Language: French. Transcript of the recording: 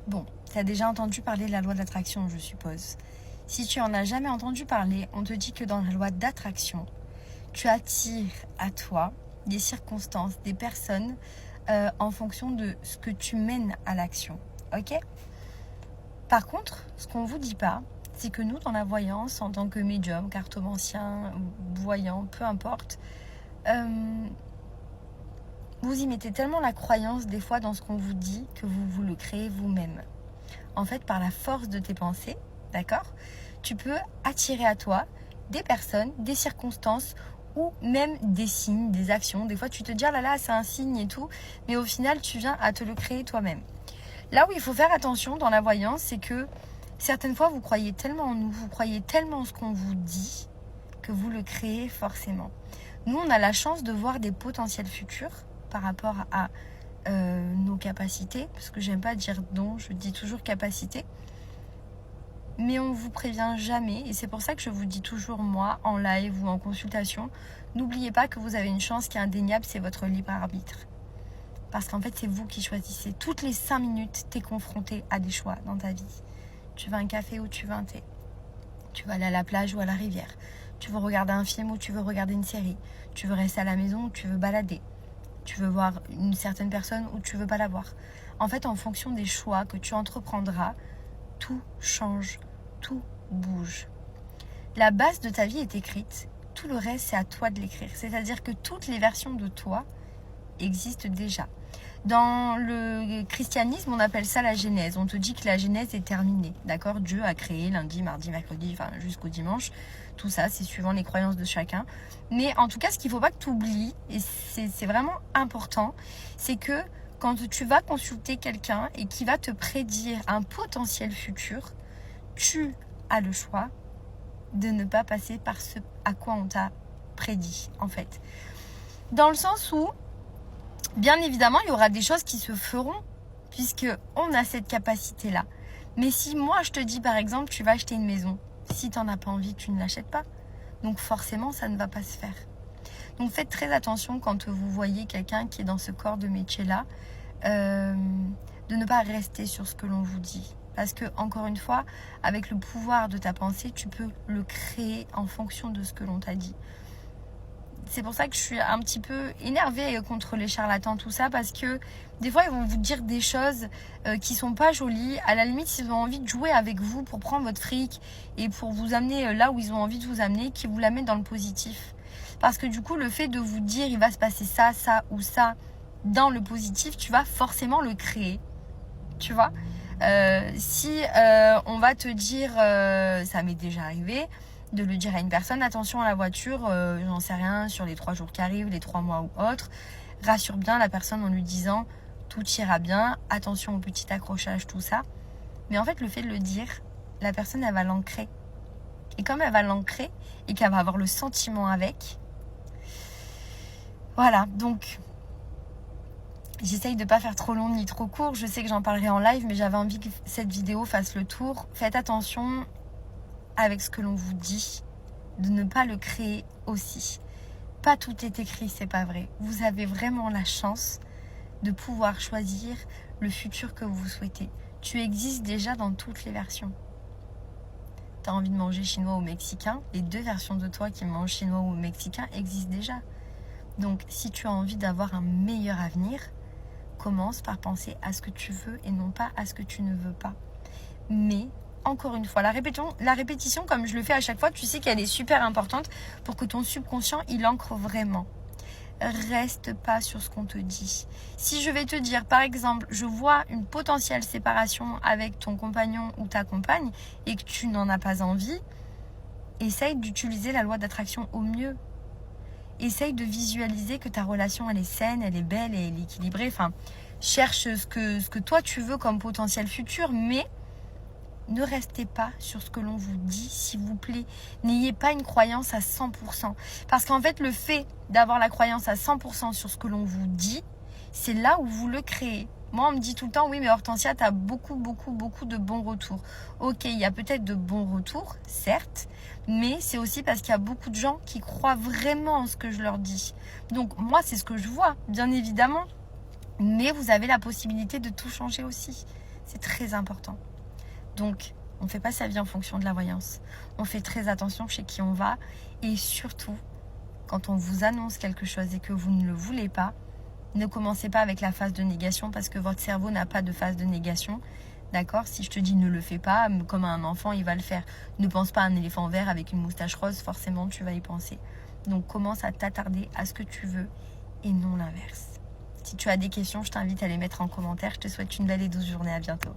Bon, tu as déjà entendu parler de la loi d'attraction, je suppose. Si tu en as jamais entendu parler, on te dit que dans la loi d'attraction, tu attires à toi des circonstances, des personnes en fonction de ce que tu mènes à l'action. Ok ? Par contre, ce qu'on ne vous dit pas, c'est que nous, dans la voyance, en tant que médium, cartomancien, voyant, peu importe, vous y mettez tellement la croyance des fois dans ce qu'on vous dit que vous le créez vous-même. En fait, par la force de tes pensées, d'accord, tu peux attirer à toi des personnes, des circonstances ou même des signes, des actions. Des fois, tu te dis, ah là là, c'est un signe et tout, mais au final, tu viens à te le créer toi-même. Là où il faut faire attention dans la voyance, c'est que certaines fois, vous croyez tellement en nous, vous croyez tellement en ce qu'on vous dit, que vous le créez forcément. Nous, on a la chance de voir des potentiels futurs par rapport à nos capacités, parce que j'aime pas dire dons, je dis toujours capacité. Mais on vous prévient jamais, et c'est pour ça que je vous dis toujours, moi, en live ou en consultation, n'oubliez pas que vous avez une chance qui est indéniable, c'est votre libre arbitre. Parce qu'en fait, c'est vous qui choisissez. Toutes les 5 minutes, tu es confronté à des choix dans ta vie. Tu veux un café ou tu veux un thé. Tu veux aller à la plage ou à la rivière. Tu veux regarder un film ou tu veux regarder une série. Tu veux rester à la maison ou tu veux balader. Tu veux voir une certaine personne ou tu veux pas la voir. En fait, en fonction des choix que tu entreprendras, tout change, tout bouge. La base de ta vie est écrite. Tout le reste, c'est à toi de l'écrire. C'est-à-dire que toutes les versions de toi existent déjà. Dans le christianisme, on appelle ça la Genèse. On te dit que la Genèse est terminée. D'accord ? Dieu a créé lundi, mardi, mercredi, enfin jusqu'au dimanche. Tout ça, c'est suivant les croyances de chacun. Mais en tout cas, ce qu'il ne faut pas que tu oublies, et c'est vraiment important, c'est que quand tu vas consulter quelqu'un et qui va te prédire un potentiel futur, tu as le choix de ne pas passer par ce à quoi on t'a prédit, en fait. Dans le sens où, bien évidemment, il y aura des choses qui se feront puisqu'on a cette capacité-là. Mais si moi, je te dis, par exemple, tu vas acheter une maison, si tu n'en as pas envie, tu ne l'achètes pas. Donc forcément, ça ne va pas se faire. Donc faites très attention quand vous voyez quelqu'un qui est dans ce corps de métier-là, de ne pas rester sur ce que l'on vous dit. Parce que, encore une fois, avec le pouvoir de ta pensée, tu peux le créer en fonction de ce que l'on t'a dit. C'est pour ça que je suis un petit peu énervée contre les charlatans, tout ça, parce que des fois, ils vont vous dire des choses qui sont pas jolies. À la limite, ils ont envie de jouer avec vous pour prendre votre fric et pour vous amener là où ils ont envie de vous amener, qui vous l'amènent dans le positif. Parce que du coup, le fait de vous dire il va se passer ça, ça ou ça dans le positif, tu vas forcément le créer. Tu vois ? Si on va te dire, ça m'est déjà arrivé, de le dire à une personne, attention à la voiture, j'en sais rien, sur les 3 jours qui arrivent, les 3 mois ou autres, rassure bien la personne en lui disant tout ira bien, attention au petit accrochage, tout ça. Mais en fait, le fait de le dire, la personne, elle va l'ancrer. Et comme elle va l'ancrer et qu'elle va avoir le sentiment avec, voilà, donc j'essaye de ne pas faire trop long ni trop court. Je sais que j'en parlerai en live, mais j'avais envie que cette vidéo fasse le tour. Faites attention avec ce que l'on vous dit, de ne pas le créer aussi. Pas tout est écrit, c'est pas vrai. Vous avez vraiment la chance de pouvoir choisir le futur que vous souhaitez. Tu existes déjà dans toutes les versions. Tu as envie de manger chinois ou mexicain, les 2 versions de toi qui mangent chinois ou mexicain existent déjà. Donc, si tu as envie d'avoir un meilleur avenir, commence par penser à ce que tu veux et non pas à ce que tu ne veux pas. Mais encore une fois, la répétition, comme je le fais à chaque fois, tu sais qu'elle est super importante pour que ton subconscient, il ancre vraiment. Reste pas sur ce qu'on te dit. Si je vais te dire, par exemple, je vois une potentielle séparation avec ton compagnon ou ta compagne et que tu n'en as pas envie, essaye d'utiliser la loi d'attraction au mieux. Essaye de visualiser que ta relation, elle est saine, elle est belle et elle est équilibrée. Enfin, cherche ce que toi tu veux comme potentiel futur, mais ne restez pas sur ce que l'on vous dit, s'il vous plaît. N'ayez pas une croyance à 100%. Parce qu'en fait, le fait d'avoir la croyance à 100% sur ce que l'on vous dit, c'est là où vous le créez. Moi, on me dit tout le temps, oui, mais Hortensia, tu as beaucoup de bons retours. Ok, il y a peut-être de bons retours, certes, mais c'est aussi parce qu'il y a beaucoup de gens qui croient vraiment en ce que je leur dis. Donc, moi, c'est ce que je vois, bien évidemment. Mais vous avez la possibilité de tout changer aussi. C'est très important. Donc, on ne fait pas sa vie en fonction de la voyance. On fait très attention chez qui on va. Et surtout, quand on vous annonce quelque chose et que vous ne le voulez pas, ne commencez pas avec la phase de négation parce que votre cerveau n'a pas de phase de négation. D'accord? Si je te dis ne le fais pas, comme un enfant, il va le faire. Ne pense pas à un éléphant vert avec une moustache rose, forcément tu vas y penser. Donc commence à t'attarder à ce que tu veux et non l'inverse. Si tu as des questions, je t'invite à les mettre en commentaire. Je te souhaite une belle et douce journée. À bientôt.